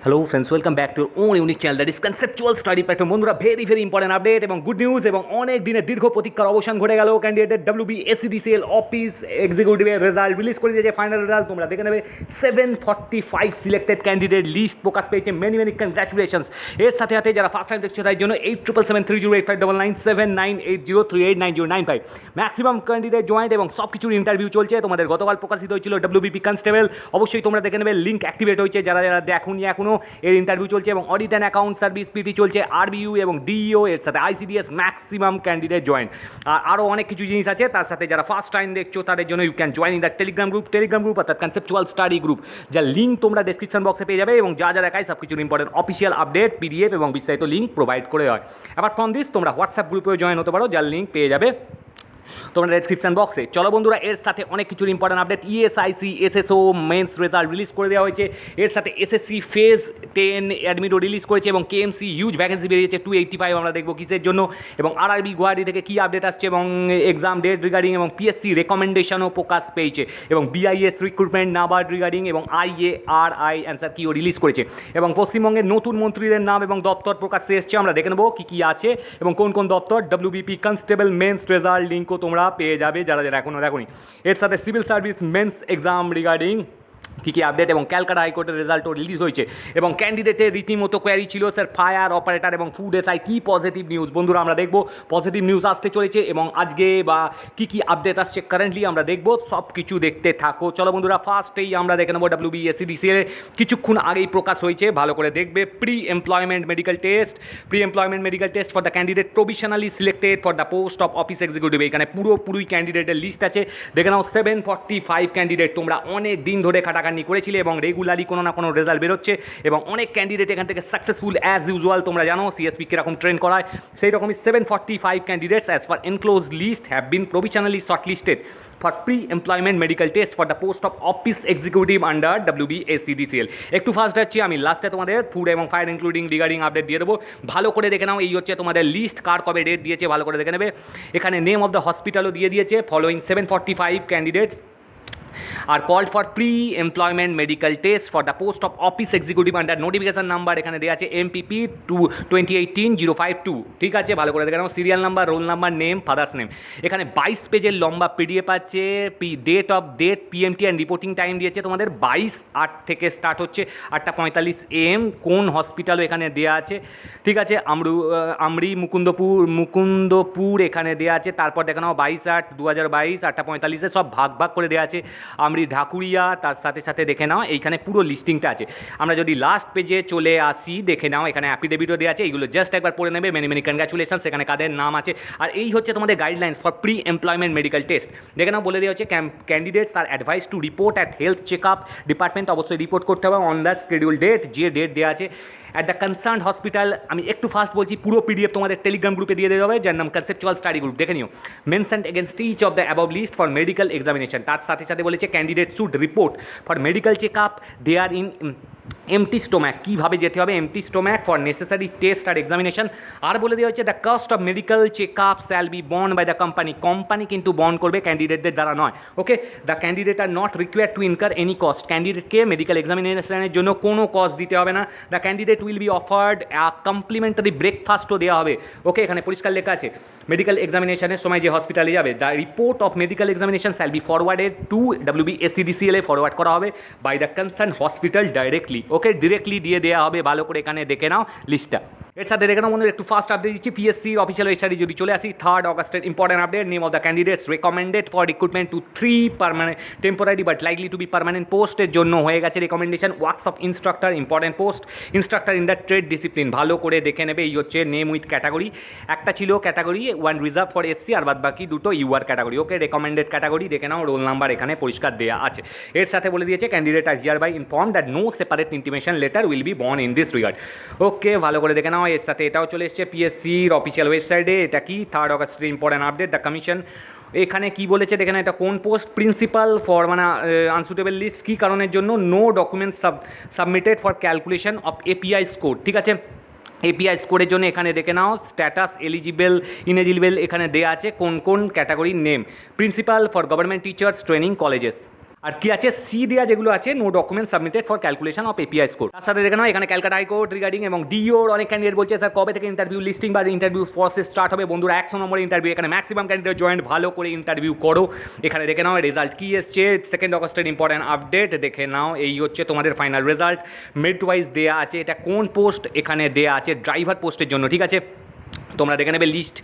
Hello friends, welcome back to own unique channel that is conceptual study platform. বন্ধুরা, very important update এবং good news এবং অনেক দিনের দীর্ঘ প্রতীক্ষার অবসান ঘটে গেল। ক্যান্ডিডেট WBSCDCL অফিস এক্সিকিউটিভের রেজাল্ট রিলিজ করে দিয়েছে। ফাইনাল রেজাল্ট তোমরা দেখে নেবে। 745 সিলেক্টেড ক্যান্ডিডেট লিস্ট প্রকাশ পেয়েছে। Many congratulations. এর সাথে সাথে যারা ফার্স্ট টাইম দেখছে তার জন্য 877308599798090995 ম্যাক্সিমাম ক্যান্ডিডেট জয়েন্ট এবং সব কিছুর ইন্টারভিউ চলছে। তোমাদের গতকাল প্রকাশিত হয়েছিল WBP কনস্টেবল, অবশ্যই তোমরা দেখে নেবে। লিঙ্ক অ্যাক্টিভেট হয়েছে, যারা যারা দেখুনি এখনও এর ইন্টারভিউ চলছে এবং audit and account service PT চলছে। RBU এবং DEO এর সাথে ICDS ম্যাক্সিমাম ক্যান্ডিডেট জয়েন। আর আরও অনেক কিছু জিনিস আছে। তার সাথে যারা ফার্স্ট টাইম দেখছো তাদের জন্য you can join in the telegram group অর্থাৎ কনসেপচুয়াল স্টাডি গ্রুপ, যার লিঙ্ক তোমরা ডেসক্রিপশন বক্সে পেয়ে যাবে এবং যা যা দেখায় সব কিছুর ইম্পর্টেন্ট অফিসিয়াল আপডেট, PDF এবং বিস্তারিত লিঙ্ক প্রোভাইড করে হয়। অ্যাপার্ট ফ্রম দিস তোমরা হোয়াটসঅ্যাপ গ্রুপেও জয়েন হতে পারো, যার লিঙ্ক পেয়ে যাবে তোমরা ডেসক্রিপশন বক্সে। চলো বন্ধুরা, এর সাথে অনেক কিছুর important update. ESIC SSO mains result release করে দেওয়া হয়েছে। এর সাথে SSC ফেজ 10 অ্যাডমিটও রিলিজ করেছে এবং KMC হিউজ ভ্যাকেন্সি বেরিয়েছে 285। আমরা দেখবো কিসের জন্য এবং RRB গুয়াহাটি থেকে কী আপডেট আসছে এবং এক্সাম ডেট রিগার্ডিং এবং PSC রেকমেন্ডেশনও প্রকাশ পেয়েছে এবং BIS রিক্রুটমেন্ট নাবার্ড রিগার্ডিং এবং IARI অ্যান্সার কিও রিলিজ করেছে এবং পশ্চিমবঙ্গের নতুন মন্ত্রীদের নাম এবং দপ্তর প্রকাশ্যে এসছে। আমরা দেখে নেবো কী কী আছে এবং কোন কোন দপ্তর। WBP কনস্টেবল মেন্স রেজাল্ট লিঙ্কও তোমরা পেয়ে যাবে যারা যারা এখনও দেখোনি। এর সাথে civil service mains exam regarding কী কী আপডেট এবং ক্যালকাটা হাইকোর্টের রেজাল্টও রিলিজ হয়েছে এবং ক্যান্ডিডেটের রীতিমতো কোয়ারি ছিল স্যার ফায়ার অপারেটর এবং ফুড SI কী পজিটিভ নিউজ। বন্ধুরা, আমরা দেখবো পজিটিভ নিউজ আসতে চলেছে এবং আজকে বা কী কী আপডেট আসছে কারেন্টলি আমরা দেখবো। সব কিছু দেখতে থাকো। চলো বন্ধুরা, ফার্স্টেই আমরা দেখে নেবো WBSCDCL কিছুক্ষণ আগেই প্রকাশ হয়েছে, ভালো করে দেখবে। Pre employment medical test for the candidate provisionally selected for the post of office executive. এখানে পুরোপুরি ক্যান্ডিডেটের লিস্ট আছে, দেখে নাও। 745 ক্যান্ডিডেট। তোমরা অনেক দিন ধরে খাটাখাটনি করেছিলে এবং রেগুলারই কোনো না কোনো রেজাল্ট বেরোচ্ছে এবং অনেক ক্যান্ডিডেট এখান থেকে সাকসেসফুল অ্যাজ ইউজুয়াল। তোমরা জানো CSP কীরকম ট্রেন করায়, সেই রকমই 745 candidates as per enclosed list have been provisionally shortlisted for pre employment medical test for the post of office executive under WBSCDCL। একটু ফাস্ট যাচ্ছি আমি, লাস্টে তোমাদের ফুড এবং ফায়ার ইনক্লুডিং রিগার্ডিং আপডেট দিয়ে দেবো। ভালো করে দেখে নাও। এই হচ্ছে তোমাদের লিস্ট, কার কবে ডেট দিয়েছে ভালো করে দেখে নেবে। এখানে নেম অফ দ্য হসপিটালও দিয়ে দিয়েছে। Following 745 candidates are called for pre employment medical test for the post of office executive under notification number এখানে দেওয়া আছে MPP 2018-052। ঠিক আছে, ভালো করে দেখে নাও। Serial number, roll number, name, father's name. এখানে 22 পেজের লম্বা PDF আছে। Date PMT and reporting time দিয়েছে তোমাদের 22/8 থেকে স্টার্ট হচ্ছে 8:45 AM। কোন হসপিটালও এখানে দেওয়া আছে। ঠিক আছে, আমরি মুকুন্দপুর এখানে দেওয়া আছে। তারপর দেখে নাও 22/8/2022 8:45 সব ভাগ করে দেওয়া আছে। আমরি ঢাকুরিয়া, তার সাথে সাথে দেখে নাও এইখানে পুরো লিস্টিংটা আছে। আমরা যদি লাস্ট পেজে চলে আসি, দেখে নাও এখানে অ্যাফিডেভিটও দেওয়া আছে। এইগুলো জাস্ট একবার পড়ে নেবে। Many congratulations. এখানে কাদের নাম আছে আর এই হচ্ছে তোমাদের guidelines for pre employment medical test. দেখে নাও বলে দেওয়া হচ্ছে candidates are advised to report at health checkup department. অবশ্যই রিপোর্ট করতে হবে অন দ্য শিডিউল ডেট, যে ডেট দেওয়া আছে অ্যাট দ্য কনসার্ন হসপিটাল। আমি একটু ফাস্ট বলছি, পুরো PDF তোমাদের টেলিগ্রাম গ্রুপে দিয়ে দেওয়া হবে, যার নাম কনসেপচুয়াল স্টাডি গ্রুপ। দেখে নিও। Mentioned against each of the above list for medical examination. তার সাথে সাথে বলেছে candidate should report for medical checkup there in empty stomach. কীভাবে যেতে হবে empty stomach for necessary test আর এক্সামিনেশন। আর বলে দেওয়া হচ্ছে the cost of medical checkup shall be borne by the company কিন্তু বর্ন করবে, ক্যান্ডিডেটদের দ্বারা নয়। Okay, the candidate are not required to incur any cost. ক্যান্ডিডেটকে medical এক্সামিনেশনের জন্য কোনো কস্ট দিতে হবে না। The candidate will be offered complimentary ব্রেকফাস্টও দেওয়া হবে। ওকে, এখানে পরিষ্কার লেখা আছে মেডিকেল এক্সামিনেশনের সময় যে হসপিটালে যাবে, the report of medical examination shall be forwarded to WBSCDCL forward করা হবে by the concern hospital directly. Okay, directly দিয়ে দেওয়া হবে। ভালো করে এখানে দেখে নাও লিস্টটা। এর সাথে দেখে নাও বন্ধুরা, একটু ফাস্ট আপডেট দিচ্ছি। PSC অফিসিয়াল ওয়েবসাইটে যদি চলে আসি, 3rd অগস্টের important update. Name of the candidates recommended for recruitment to 3 permanent temporary but likely to be permanent পোস্টের জন্য হয়ে গেছে recommendation. Workshop instructor important post, instructor in the trade discipline. ভালো করে দেখে নেবে। এই হচ্ছে নেম উইথ ক্যাটাগরি। একটা ছিল ক্যাটাগরি 1 রিজার্ভ ফর SC আর বাদ বাকি দুটো UR ক্যাটাগরি। ওকে, রেকমেন্ডেড ক্যাটাগরি দেখে নাও। রোল নাম্বার এখানে পরিষ্কার দেওয়া আছে। এর সাথে বলে দিয়েছে candidate are hereby inform that no separate intimation letter will be borne in this regard. Okay, ভালো করে দেখে নাও। এর সাথে এটাও চলে এসছে PSCর অফিসিয়াল ওয়েবসাইটে। এটা কি 3rd অগস্টের ইম্পর্টেন্ট আপডেট। দ্য কমিশন এখানে কি বলেছে দেখেন, এটা কোন পোস্ট। প্রিন্সিপাল ফর মানে আনসুটেবল লিস্ট। কী কারণের জন্য? No document submitted for calculation of API score. ঠিক আছে, API স্কোরের জন্য এখানে দেখে নাও স্ট্যাটাস ইনেজিবল এখানে দেওয়া আছে কোন কোন ক্যাটাগরির name. Principal for government teachers training colleges. আর কি আছে সি দেওয়া যেগুলো আছে no document submitted for calculation of API score. তার সাথে দেখে নাও এখানে ক্যালকাটা হাইকোর্ট রিগার্ডিং এবং ডিওর অনেক ক্যান্ডিডেট বলছে স্যার কবে থেকে ইন্টারভিউ লিস্টিং বা ইন্টারভিউ প্রসেস স্টার্ট হবে। বন্ধুরা 100 নম্বরের ইন্টারভিউ, এখানে ম্যাক্সিমাম ক্যান্ডিডেট জয়েন্ট, ভালো করে ইন্টারভিউ করো। এখানে দেখে নাও রেজাল্ট কী এসছে, 2 অগস্টের ইম্পর্টেন্ট আপডেট দেখে নাও। এই হচ্ছে তোমাদের ফাইনাল রেজাল্ট, মেরিট ওয়াইজ দেওয়া আছে। এটা কোন পোস্ট, এখানে দেওয়া আছে ড্রাইভার পোস্টের জন্য, ঠিক আছে। তোমরা দেখে নেবে লিস্ট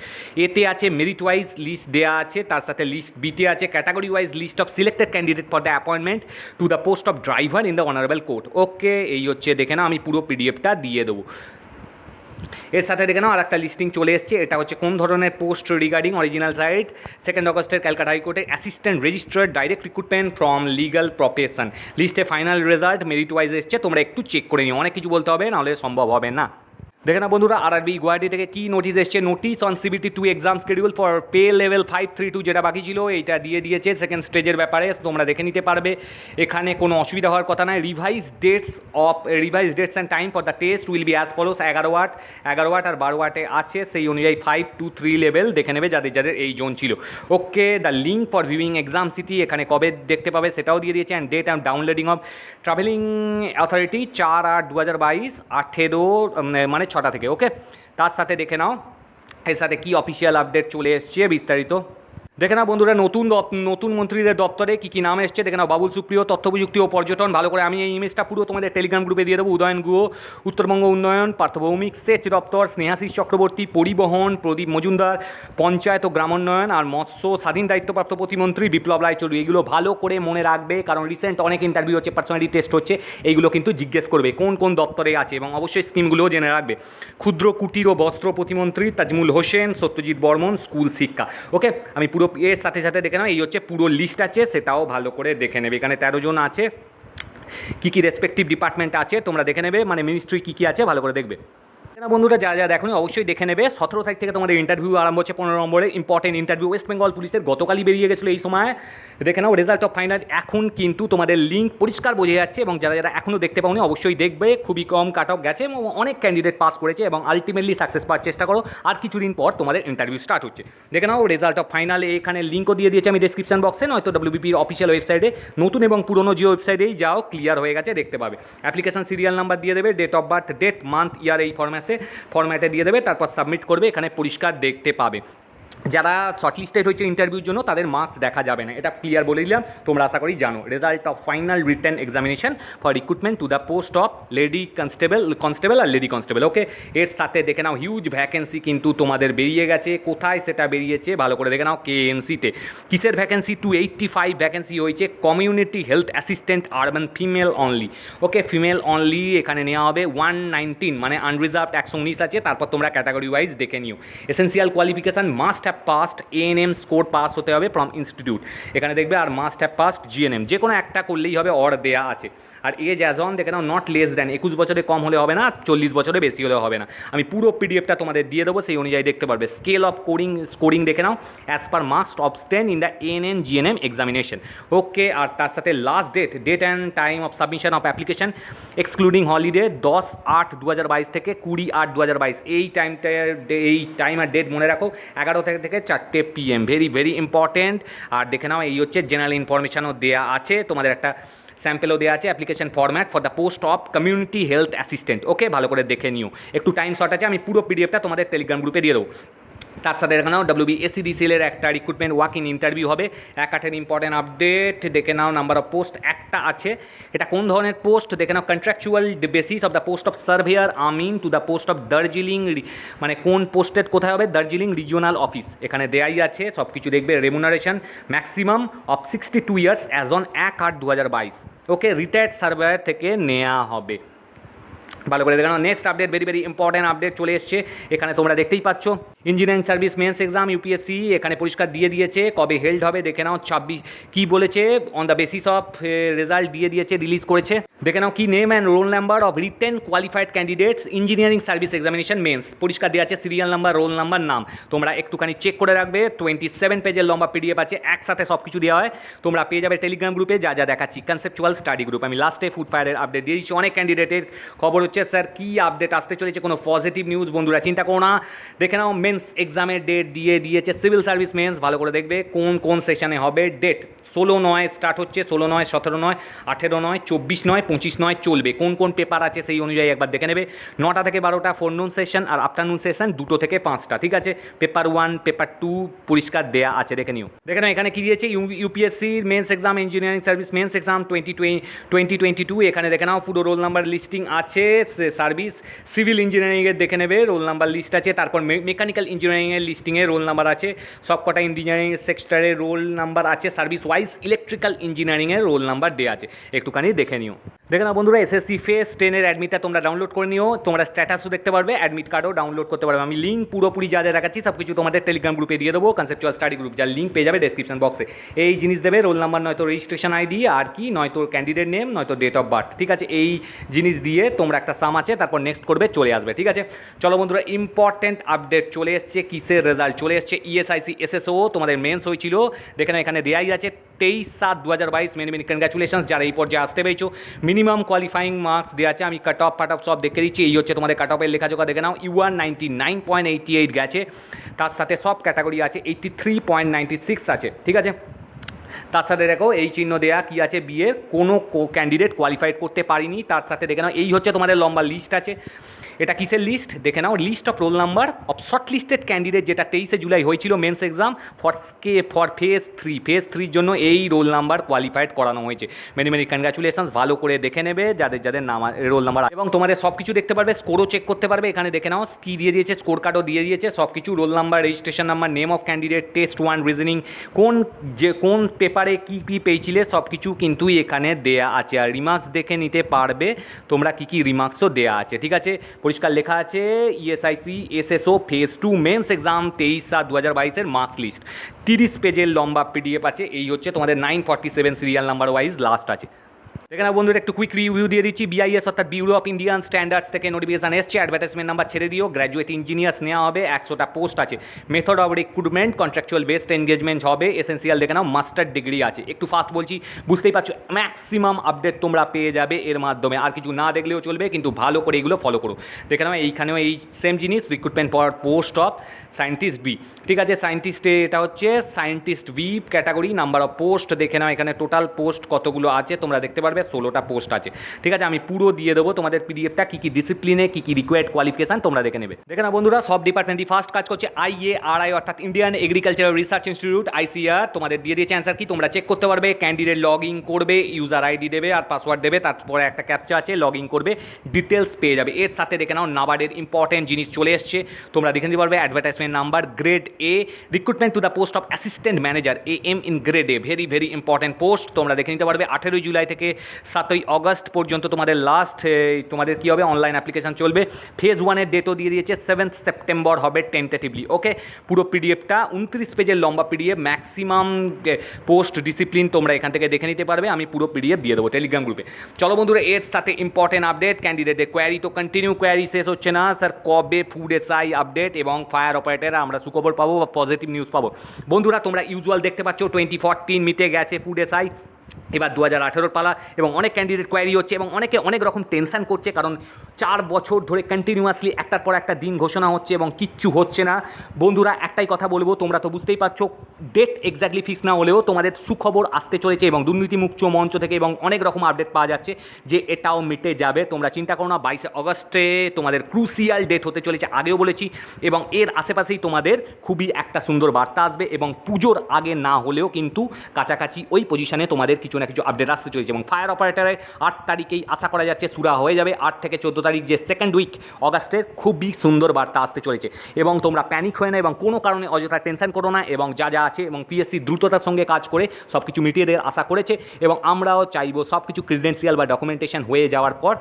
এতে আছে মেরিট ওয়াইজ লিস্ট দেওয়া আছে, তার সাথে লিস্ট বিতে আছে category wise list of selected candidate for the appointment to the post of driver in the honourable court. Okay, এই হচ্ছে দেখে নাও, আমি পুরো পিডিএফটা দিয়ে দেবো। এর সাথে দেখে নাও আর একটা লিস্টিং চলে এসছে, এটা হচ্ছে কোন ধরনের পোস্ট রিগার্ডিং অরিজিনাল সাইট 2 অগস্টের ক্যালকাটা হাইকোর্টে assistant registrar direct recruitment from legal profession. লিস্টে ফাইনাল রেজাল্ট মেরিট ওয়াইজ এসছে, তোমরা একটু চেক করে নিও, অনেক কিছু বলতে হবে, নাহলে সম্ভব হবে না। দেখে না বন্ধুরা আরআরবি গুয়াহাটি থেকে কী নোটিশ এসছে, notice on CBT 2 exam schedule for pay level 532 যেটা বাকি ছিল এইটা দিয়ে দিয়েছে সেকেন্ড স্টেজের ব্যাপারে, তোমরা দেখে নিতে পারবে। এখানে কোনো অসুবিধা হওয়ার কথা নয়। Revise dates and time for the test will be as follows. 11 ওয়াট আর 12 ওয়াটে আছে, সেই অনুযায়ী 5 to 3 লেভেল দেখে নেবে যাদের যাদের এই জোন ছিল। Okay, the link for viewing exam city এখানে কবে দেখতে পাবে সেটাও দিয়ে দিয়েছে, and date and downloading of travelling authority 4/8/2022 18 মানে 6টা থেকে। ওকে, তার সাথে দেখে নাও এর সাথে কি অফিসিয়াল আপডেট চলে এসছে বিস্তারিত দেখে নাও। বন্ধুরা নতুন মন্ত্রীদের দপ্তরে কী কী নাম এসছে দেখে নাও। বাবুল সুপ্রিয় তথ্য প্রযুক্তি ও পর্যটন, ভালো করে আমি এই ইমেজটা পুরো তোমাদের টেলিগ্রাম গ্রুপে দিয়ে দেবো। উদয়ন গুহ উত্তরবঙ্গ উন্নয়ন পার্থভৌমিক সেচ দপ্তর, স্নেহাশিস চক্রবর্তী পরিবহন, প্রদীপ মজুমদার পঞ্চায়েত ও গ্রামোন্নয়ন, আর মৎস্য স্বাধীন দায়িত্বপ্রাপ্ত প্রতিমন্ত্রী বিপ্লব রায়চৌধুরী। এইগুলো ভালো করে মনে রাখবে, কারণ রিসেন্ট অনেক ইন্টারভিউ হচ্ছে, পার্সোনালিটি টেস্ট হচ্ছে, এইগুলো কিন্তু জিজ্ঞেস করবে কোন কোন দপ্তরে আছে, এবং অবশ্যই স্কিমগুলোও জেনে রাখবে। ক্ষুদ্র কুটির ও বস্ত্র প্রতিমন্ত্রী তাজমুল হোসেন, সত্যজিৎ বর্মন স্কুল শিক্ষা। ওকে, আমি পুরো এর সাথে সাথে দেখে নাও এই হচ্ছে পুরো লিস্ট আছে, সেটাও ভালো করে দেখে নেবে। এখানে 13 জন আছে, কী কী রেসপেক্টিভ ডিপার্টমেন্ট আছে তোমরা দেখে নেবে, মানে মিনিস্ট্রি কী কী আছে ভালো করে দেখবে। না বন্ধুরা যা যা দেখো অবশ্যই দেখে নেবে। 17 তারিখ থেকে তোমাদের ইন্টারভিউ আরম্ভ হচ্ছে, 15 নম্বরে ইম্পর্টেন্ট ইন্টারভিউ। ওয়েস্ট বেঙ্গল পুলিশের গতকালই বেরিয়ে গেছিলো এই সময়, দেখে নাও রেজাল্ট অফ ফাইনাল। এখন কিন্তু তোমাদের লিঙ্ক পরিষ্কার বোঝা যাচ্ছে, এবং যারা যারা এখনও দেখতে পাওনি অবশ্যই দেখবে। খুবই কম কাট অফ গেছে এবং অনেক ক্যান্ডিডেট পাস করেছে, এবং আলটিমেটলি সাকসেস পাওয়ার চেষ্টা করো। আর কিছুদিন পর তোমাদের ইন্টারভিউ স্টার্ট হচ্ছে, দেখে নাও রেজাল্ট অফ ফাইনাল। এখানে লিঙ্কও দিয়ে দিয়েছে আমি ডেসক্রিপশন বক্সে, নয়তো ডব্লিউবিপির অফিসিয়াল ওয়েবসাইটে, নতুন এবং পুরনো যে ওয়েবসাইটেই যাও ক্লিয়ার হয়ে গেছে দেখতে পাবে। অ্যাপ্লিকেশন সিরিয়াল নাম্বার দিয়ে দেবে, date of birth, date, month, year এই ফরম্যাটে দিয়ে দেবে, তারপর সাবমিট করবে। এখানে পরিষ্কার দেখতে পাবে। যারা শর্টলিস্টেড হচ্ছে ইন্টারভিউর জন্য তাদের মার্কস দেখা যাবে না, এটা ক্লিয়ার বলে দিলাম, তোমরা আশা করি জানো। Result of final written examination for recruitment to the post of lady constable আর লেডি কনস্টেবল। ওকে, এর সাথে দেখে নাও হিউজ ভ্যাকেন্সি কিন্তু তোমাদের বেরিয়ে গেছে। কোথায় সেটা বেরিয়েছে ভালো করে দেখে নাও। কেএনসিতে কিসের ভ্যাকেন্সি? 285 ভ্যাকেন্সি হয়েছে, community health assistant urban, female only. Okay, female only এখানে নেওয়া হবে। 119 মানে আনরিজার্ভড 119 আছে, তারপর তোমরা ক্যাটাগরি ওয়াইজ দেখে নিও। Essential qualification must have passed ANM score pass হতে হবে ফ্রম ইনস্টিটিউট, এখানে দেখবে। আর মাস্ট হ্যাভ পাস্ট জিএনএম, যে কোনো একটা করলেই হবে, অর দেয়া আছে। আর এজ অ্যাজ অন দেখে নাও নট লেস দ্যান 21 বছরে কম হলে হবে না, 40 বছরে বেশি হলে হবে না। আমি পুরো পিডিএফটা তোমাদের দিয়ে দেবো, সেই অনুযায়ী দেখতে পারবে। স্কেল অফ স্কোরিং দেখে নাও as per marks obtained in the ANM GNM examination. Okay, আর তার সাথে last date and time of submission of application excluding holiday 10/8/2022 থেকে 20/8/2022। এই টাইম আর ডেট মনে রাখো, 11 থেকে 4 PM, ভেরি ভেরি ইম্পর্টেন্ট। আর দেখে নাও এই হচ্ছে জেনারেল ইনফরমেশনও দেওয়া আছে, তোমাদের একটা স্যাম্পেলও দেওয়া আছে, application format for the post of community health assistant. Okay, ভালো করে দেখে নিও, একটু টাইম শর্ট আছে, আমি পুরো পিডিএফটা তোমাদের টেলিগ্রাম গ্রুপে দিয়ে দেবো। তার সাথে দেখে নাও WBSCDCL-এর একটা রিক্রুটমেন্ট ওয়াক ইন ইন্টারভিউ হবে। 1/8 ইম্পর্টেন্ট আপডেট দেখে নাও। নাম্বার অফ পোস্ট একটা আছে, এটা কোন ধরনের পোস্ট দেখে নাও। Contractual basis of the post of surveyor আমিন to the post of Darjeeling, মানে কোন পোস্টেড কোথায় হবে, দার্জিলিং রিজিওনাল অফিস, এখানে দেয়াই আছে সব কিছু দেখবে। Remuneration maximum of 62 years as on 1/8/2022। Okay, retired surveyor থেকে নেওয়া হবে, ভালো করে দেখানো। Next update very very important update চলে এসছে, এখানে তোমরা দেখতেই পাচ্ছ। Engineering service mains exam UPSC এখানে পরিষ্কার দিয়ে দিয়েছে কবে হেল্ড হবে, দেখে নাও। 26 কী বলেছে, on the basis of result দিয়ে দিয়েছে, রিলিজ করেছে। দেখে নাও কি name and roll number of written qualified candidates engineering service examination mains, পরিষ্কার দেওয়া আছে। সিরিয়াল নাম্বার, রোল নাম্বার, নাম তোমরা একটুখানি চেক করে রাখবে। 27 পেজের লম্বা পিডিএফ আছে, একসাথে সব কিছু দেওয়া হয়, তোমরা পেয়ে যাবে টেলিগ্রাম গ্রুপে। যা যা দেখাচ্ছি কনসেপচুয়াল স্টাডি গ্রুপ, আমি লাস্টে ফুড ফায়ারের আপডেট দিয়ে দিচ্ছি। অনেক ক্যান্ডিডেটের খবর হচ্ছে হচ্ছে স্যার কী আপডেট আসতে চলেছে, কোনো পজিটিভ নিউজ বন্ধুরা চিন্তা করো না। দেখে নাও মেন্স এক্সামের ডেট দিয়ে দিয়েছে সিভিল সার্ভিস মেন্স, ভালো করে দেখবে কোন কোন সেশনে হবে। ডেট 16/9 স্টার্ট হচ্ছে, 16/9, 17/9, 18/9, 24/9, 25/9 চলবে। কোন কোন পেপার আছে সেই অনুযায়ী একবার দেখে নেবে। 9টা থেকে 12টা ফোরনুন সেশন আর আফটারনুন সেশন 2টো থেকে 5টা, ঠিক আছে। পেপার 1 পেপার 2 পরিষ্কার দেয়া আছে, দেখে নিও। দেখে নাও এখানে কী দিয়েছে, ইউপিএসসির mains exam engineering service mains exam 2022। এখানে দেখে নাও পুরো রোল নাম্বার লিস্টিং আছে। সার্ভিস সিভিল ইঞ্জিনিয়ারিংয়ের দেখে নেবে রোল নাম্বার লিস্ট আছে, তারপর মেকানিক্যাল ইঞ্জিনিয়ারিংয়ের লিস্টিংয়ে রোল নাম্বার আছে, সবকটা ইঞ্জিনিয়ারিং সেক্টরের রোল নাম্বার আছে, সার্ভিস ওয়াইজ ইলেকট্রিক্যাল ইঞ্জিনিয়ারিংয়ের রোল নাম্বার দেওয়া আছে, একটুখানি দেখে নিও। দেখে নাও বন্ধুরা এসএসসি ফেস 10-এর অ্যাডমিটটা তোমরা ডাউনলোড করে নিও, তোমরা স্ট্যাটাসও দেখতে পারবে, অ্যাডমিট কার্ডও ডাউনলোড করতে পারবে। আমি লিঙ্ক পুরোপুরি যা দেখাচ্ছি সব কিছু তোমাদের টেলিগ্রাম গ্রুপে দিয়ে দেবো, কনসেপচুয়াল স্টাডি গ্রুপ, যার লিঙ্ক পেয়ে যাবে ডেসক্রিপশন বক্সে। এই জিনিস দেবে, রোল নাম্বার নয়তো রেজিস্ট্রেশন আইডি, আর কি নয়তো ক্যান্ডিডেট নেম, নয়তো ডেট অফ বার্থ, ঠিক আছে। এই জিনিস দিয়ে তোমরা একটা সাম আছে, তারপর নেক্সট করবে, চলে আসবে, ঠিক আছে। চলো বন্ধুরা ইম্পর্টেন্ট আপডেট চলে এসছে, কিসের রেজাল্ট চলে এসছে, ইএসআইসি এসএসও তোমাদের মেন্স হয়েছিল, দেখে না এখানে দেয়াই আছে 23/7/2022। মেনি মেনি কনগ্রাচুলেশনস যারা এই পর্যায়ে আসতে পেরেছো। মিনিমাম কোয়ালিফাইং মার্কস দেওয়া আছে, আমি কাট অফ সব দেখে দিচ্ছি। এই হচ্ছে তোমাদের কাট অফের লেখাজোখা, দেখে নাও U1 99.88 গেছে, তার সাথে সব ক্যাটাগরি আছে 83.96 আছে, ঠিক আছে। তার সাথে দেখো এই চিহ্ন দেয়া কি আছে, বিয়ের কোনো ক্যান্ডিডেট কোয়ালিফাইড করতে পারিনি, তার সাথে দেখে নাও এই হচ্ছে তোমাদের লম্বা লিস্ট আছে। এটা কিসের লিস্ট দেখে নাও, list of roll number of short listed candidate, যেটা 23শে জুলাই হয়েছিল মেন্স এক্সাম ফর ফেজ 3 জন্য এই রোল নাম্বার কোয়ালিফাইড করানো হয়েছে। মেনি মেনি কনগ্রাচুলেশনস, ভালো করে দেখে নেবে যাদের যাদের নাম রোল নাম্বার, এবং তোমাদের সব কিছু দেখতে পারবে, স্কোরও চেক করতে পারবে। এখানে দেখে নাও কি দিয়ে দিয়েছে, স্কোর কার্ডও দিয়ে দিয়েছে, সব কিছু roll number, registration number, name of candidate, test 1 reasoning, কোন পেপারে কী কী পেয়েছিলে সব কিছু কিন্তু এখানে দেয়া আছে। আর রিমার্কস দেখে নিতে পারবে তোমরা কী কী রিমার্কসও দেয়া আছে, ঠিক আছে। পরিষ্কার লেখা আছে ESIC SSO phase 2 mains exam 23/7/2022 marks list, 30 পেজের লম্বা পিডিএফ আছে। এই হচ্ছে তোমাদের 947 সিরিয়াল নাম্বার ওয়াইজ লাস্ট আছে। দেখে না বন্ধুরা একটু কুইক রিভিউ দিয়ে দিচ্ছি। বিআইএস অর্থাৎ ব্যুরো অফ ইন্ডিয়ান স্ট্যান্ডার্ডস থেকে নোটিফিকেশন এসছে, অ্যাডভার্টাইজমেন্ট নাম্বার ছেড়ে দিও, গ্র্যাজুয়েট ইঞ্জিনিয়ার্স নেওয়া হবে, 100টা পোস্ট আছে। Method of recruitment contractual based engagement হবে, এসেন্সিয়াল দেখে নাও মাস্টার ডিগ্রি আছে। একটু ফাস্ট বলছি, বুঝতেই পারছো, ম্যাক্সিমাম আপডেট তোমরা পেয়ে যাবে এর মাধ্যমে, আর কিছু না দেখলেও চলবে, কিন্তু ভালো করে এগুলো ফলো করো। দেখে নাও এইখানেও এই সেম জিনিস, recruitment for post of scientist B, ঠিক আছে। সায়েন্টিস্টে এটা হচ্ছে scientist B category, number of post দেখে নাও এখানে টোটাল পোস্ট কতগুলো আছে তোমরা দেখতে পারবে, 16টা পোস্ট আছে, ঠিক আছে। আমি পুরো দিয়ে দেবো তোমাদের পিডিএফটা, কী কী ডিসিপ্লিনে কী কী রিকোয়ার্ড কোয়ালিফিকেশান তোমরা দেখে নেবে। দেখে না বন্ধুরা সব ডিপার্টমেন্টই ফার্স্ট কাজ করছে। IARI অর্থাৎ Indian agricultural research institute, ICAR তোমাদের দিয়ে দিয়েছে অ্যান্সার কি, তোমরা চেক করতে পারবে। ক্যান্ডিডেট লগ ইন করবে, ইউজার আইডি দেবে আর পাসওয়ার্ড দেবে, তারপরে একটা ক্যাপচা আছে, লগ ইন করবে, ডিটেলস পেয়ে যাবে। এর সাথে দেখে নাও নাবার্ডের ইম্পর্টেন্ট জিনিস চলে এসছে, তোমরা দেখে নিতে পারবে। Advertisement number grade A, recruitment to the post of assistant manager AM in grade A, very very important post, তোমরা দেখে নিতে পারবে। 18 জুলাই থেকে 7 অগস্ট পর্যন্ত তোমাদের লাস্ট, তোমাদের কী হবে, অনলাইন অ্যাপ্লিকেশান চলবে। ফেজ 1-এর ডেটও দিয়ে দিয়েছে, 7 সেপ্টেম্বর হবে টেন্টেটিভলি, ওকে। পুরো পিডিএফটা 29 পেজের লম্বা পিডিএফ, ম্যাক্সিমাম পোস্ট ডিসিপ্লিন তোমরা এখান থেকে দেখে নিতে পারবে, আমি পুরো পিডিএফ দিয়ে দেবো টেলিগ্রাম গ্রুপে। চলো বন্ধুরা এর সাথে ইম্পর্টেন্ট আপডেট, ক্যান্ডিডেটের কোয়ারি তো কন্টিনিউ, কোয়ারি শেষ হচ্ছে না স্যার, কবে ফুড এসআই আপডেট এবং ফায়ার অপারেটার আমরা সুখবর পাবো বা পজিটিভ নিউজ পাবো। বন্ধুরা তোমরা ইউজুয়াল দেখতে পাচ্ছ 2014 মিটে গেছে ফুড এসআই, এবার 2018 পালা, এবং অনেক ক্যান্ডিডেট কোয়ারি হচ্ছে এবং অনেকে অনেক রকম টেনশান করছে, কারণ 4 বছর ধরে কন্টিনিউয়াসলি একটার পর একটা দিন ঘোষণা হচ্ছে এবং কিচ্ছু হচ্ছে না। বন্ধুরা একটাই কথা বলবো, তোমরা তো বুঝতেই পারছো, ডেট এক্স্যাক্টলি ফিক্স না হলেও তোমাদের সুখবর আসতে চলেছে এবং দুর্নীতিমুক্ত মঞ্চ থেকে এবং অনেক রকম আপডেট পাওয়া যাচ্ছে যে এটাও মিটে যাবে। তোমরা চিন্তা করো না, 22 অগস্টে তোমাদের ক্রুশিয়াল ডেট হতে চলেছে, আগেও বলেছি, এবং এর আশেপাশেই তোমাদের খুবই একটা সুন্দর বার্তা আসবে, এবং পুজোর আগে না হলেও কিন্তু কাছাকাছি ওই পজিশনে তোমাদের কিছু না কিছু আপডেট আসতে চলেছে। এবং ফায়ার অপারেটারে 8 তারিখেই আশা করা যাচ্ছে সুরা হয়ে যাবে, 8 থেকে 14 তারিখ যে সেকেন্ড উইক অগাস্টের খুবই সুন্দর বার্তা আসতে চলেছে। এবং তোমরা প্যানিক হয়ে না এবং কোনো কারণে অযথা টেনশন করো না, এবং যা যা আছে, এবং পিএসসি দ্রুততার সঙ্গে কাজ করে সব কিছু মিটিয়ে দেওয়ার আশা করেছে, এবং আমরাও চাইবো সব কিছু ক্রিডেন্সিয়াল বা ডকুমেন্টেশন হয়ে যাওয়ার পর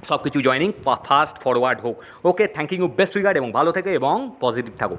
সব কিছু জয়নিং ফাস্ট ফরওয়ার্ড হোক। ওকে, থ্যাংক ইউ, বেস্ট রিগার্ড, এবং ভালো থেকে এবং পজিটিভ থাকো।